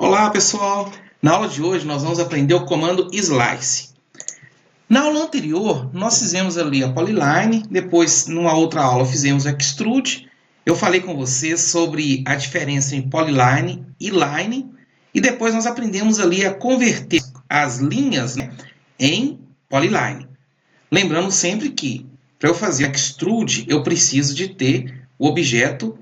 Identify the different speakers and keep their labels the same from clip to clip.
Speaker 1: Olá pessoal, na aula de hoje nós vamos aprender o comando slice. Na aula anterior nós fizemos ali a polyline, depois numa outra aula fizemos o extrude. Eu falei com vocês sobre a diferença entre polyline e line e depois nós aprendemos ali a converter as linhas, em polyline. Lembrando sempre que para eu fazer extrude eu preciso de ter o objeto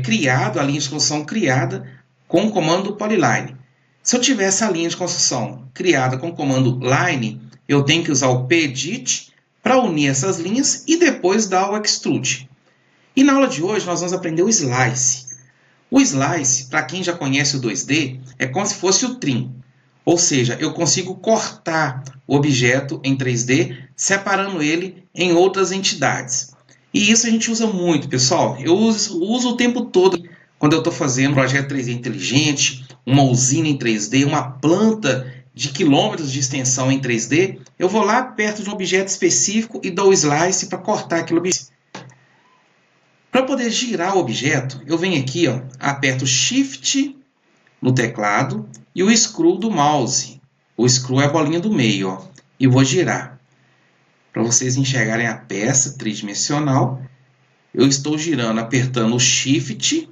Speaker 1: criado, a linha de construção criada com o comando polyline. Se eu tiver essa linha de construção criada com o comando line, eu tenho que usar o pedit para unir essas linhas e depois dar o extrude. E na aula de hoje nós vamos aprender o slice. O slice, para quem já conhece o 2D, é como se fosse o trim. Ou seja, eu consigo cortar o objeto em 3D, separando ele em outras entidades. E isso a gente usa muito, pessoal. Eu uso o tempo todo quando eu estou fazendo um projeto 3D inteligente, uma usina em 3D, uma planta de quilômetros de extensão em 3D. Eu vou lá perto de um objeto específico e dou o slice para cortar aquele objeto. Para poder girar o objeto, eu venho aqui, aperto Shift no teclado e o screw do mouse. O screw é a bolinha do meio, e vou girar. Para vocês enxergarem a peça tridimensional, eu estou girando, apertando o Shift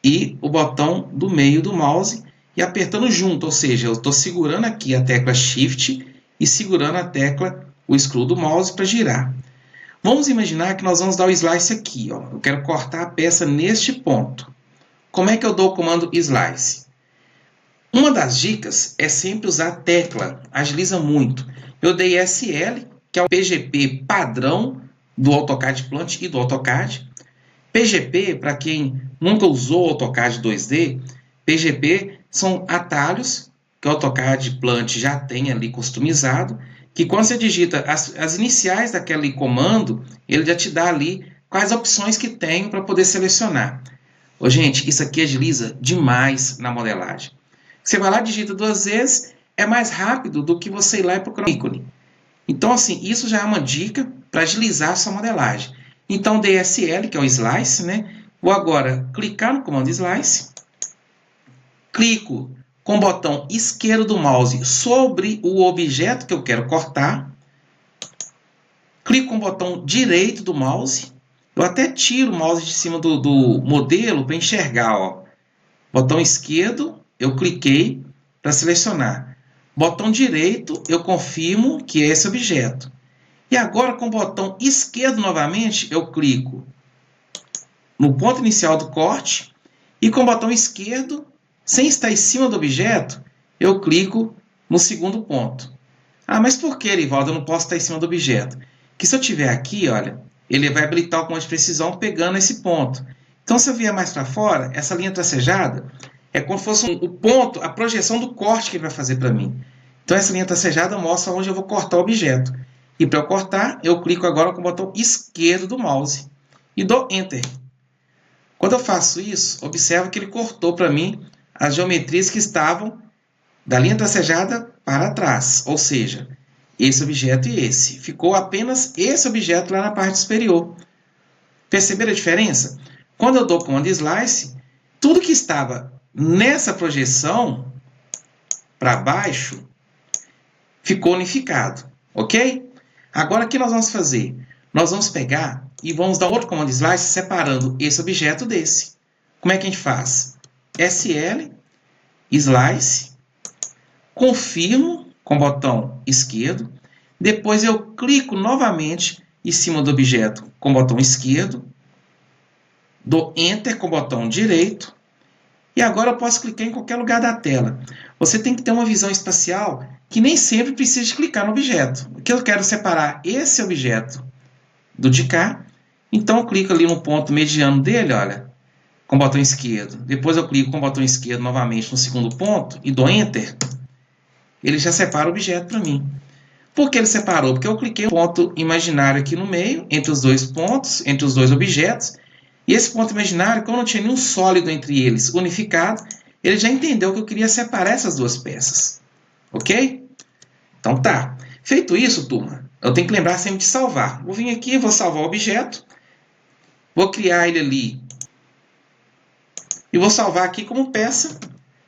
Speaker 1: e o botão do meio do mouse e apertando junto, ou seja, eu estou segurando aqui a tecla Shift e segurando a tecla, o screw do mouse para girar. Vamos imaginar que nós vamos dar o slice aqui. Eu quero cortar a peça neste ponto. Como é que eu dou o comando slice? Uma das dicas é sempre usar a tecla, agiliza muito. Eu dei SL, que é o PGP padrão do AutoCAD Plant e do AutoCAD. PGP, para quem nunca usou o AutoCAD 2D, PGP são atalhos que o AutoCAD Plant já tem ali customizado, que quando você digita as iniciais daquele comando, ele já te dá ali quais opções que tem para poder selecionar. Gente, isso aqui agiliza demais na modelagem. Você vai lá, digita 2 vezes, é mais rápido do que você ir lá e procurar um ícone. Então, assim, isso já é uma dica para agilizar a sua modelagem. Então, DSL, que é o slice, Vou agora clicar no comando slice, clico com o botão esquerdo do mouse sobre o objeto que eu quero cortar, clico com o botão direito do mouse, eu até tiro o mouse de cima do modelo para enxergar. Botão esquerdo, eu cliquei para selecionar. Botão direito, eu confirmo que é esse objeto. E agora, com o botão esquerdo novamente, eu clico no ponto inicial do corte e com o botão esquerdo, sem estar em cima do objeto, eu clico no segundo ponto. Mas por que, Erivaldo, eu não posso estar em cima do objeto? Porque se eu estiver aqui, olha, ele vai habilitar o comando de precisão pegando esse ponto. Então, se eu vier mais para fora, essa linha tracejada é como se fosse o ponto, a projeção do corte que ele vai fazer para mim. Então, essa linha tracejada mostra onde eu vou cortar o objeto. E para eu cortar, eu clico agora com o botão esquerdo do mouse e dou Enter. Quando eu faço isso, observa que ele cortou para mim as geometrias que estavam da linha tracejada para trás, ou seja, esse objeto e esse. Ficou apenas esse objeto lá na parte superior. Perceberam a diferença? Quando eu dou o comando slice, tudo que estava nessa projeção para baixo ficou unificado, ok? Agora, o que nós vamos fazer? Nós vamos pegar e vamos dar outro comando slice separando esse objeto desse. Como é que a gente faz? SL, slice, confirmo com o botão esquerdo, depois eu clico novamente em cima do objeto com o botão esquerdo, dou Enter com o botão direito, e agora eu posso clicar em qualquer lugar da tela. Você tem que ter uma visão espacial que nem sempre precisa de clicar no objeto. Porque eu quero separar esse objeto do de cá, então eu clico ali no ponto mediano dele, olha, com o botão esquerdo. Depois eu clico com o botão esquerdo novamente no segundo ponto e dou Enter. Ele já separa o objeto para mim. Por que ele separou? Porque eu cliquei no ponto imaginário aqui no meio, entre os dois pontos, entre os dois objetos, e esse ponto imaginário, como não tinha nenhum sólido entre eles unificado, ele já entendeu que eu queria separar essas duas peças. Ok? Então tá. Feito isso, turma, eu tenho que lembrar sempre de salvar. Vou vir aqui, vou salvar o objeto, vou criar ele ali, e vou salvar aqui como peça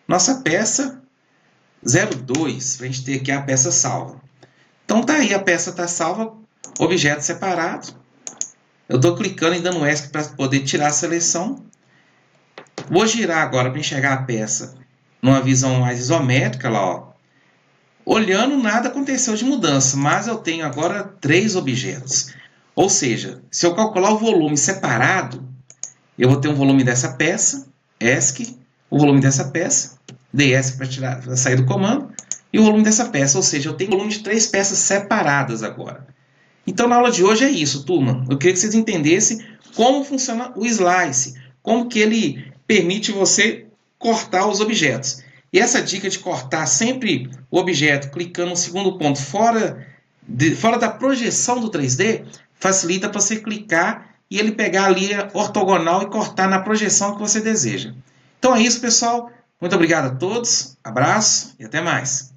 Speaker 1: nossa peça 02, para a gente ter aqui a peça salva. Então tá aí, a peça está salva, objeto separado. Eu estou clicando e dando ESC para poder tirar a seleção. Vou girar agora para enxergar a peça numa visão mais isométrica, lá, ó. Olhando, nada aconteceu de mudança, mas eu tenho agora 3 objetos. Ou seja, se eu calcular o volume separado, eu vou ter um volume dessa peça, ESC, o volume dessa peça, dei ESC para sair do comando, e o volume dessa peça, ou seja, eu tenho volume de 3 peças separadas agora. Então, na aula de hoje é isso, turma. Eu queria que vocês entendessem como funciona o Slice, como que ele permite você cortar os objetos. E essa dica de cortar sempre o objeto clicando no segundo ponto fora da projeção do 3D facilita para você clicar e ele pegar ali a ortogonal e cortar na projeção que você deseja. Então é isso, pessoal. Muito obrigado a todos, abraço e até mais.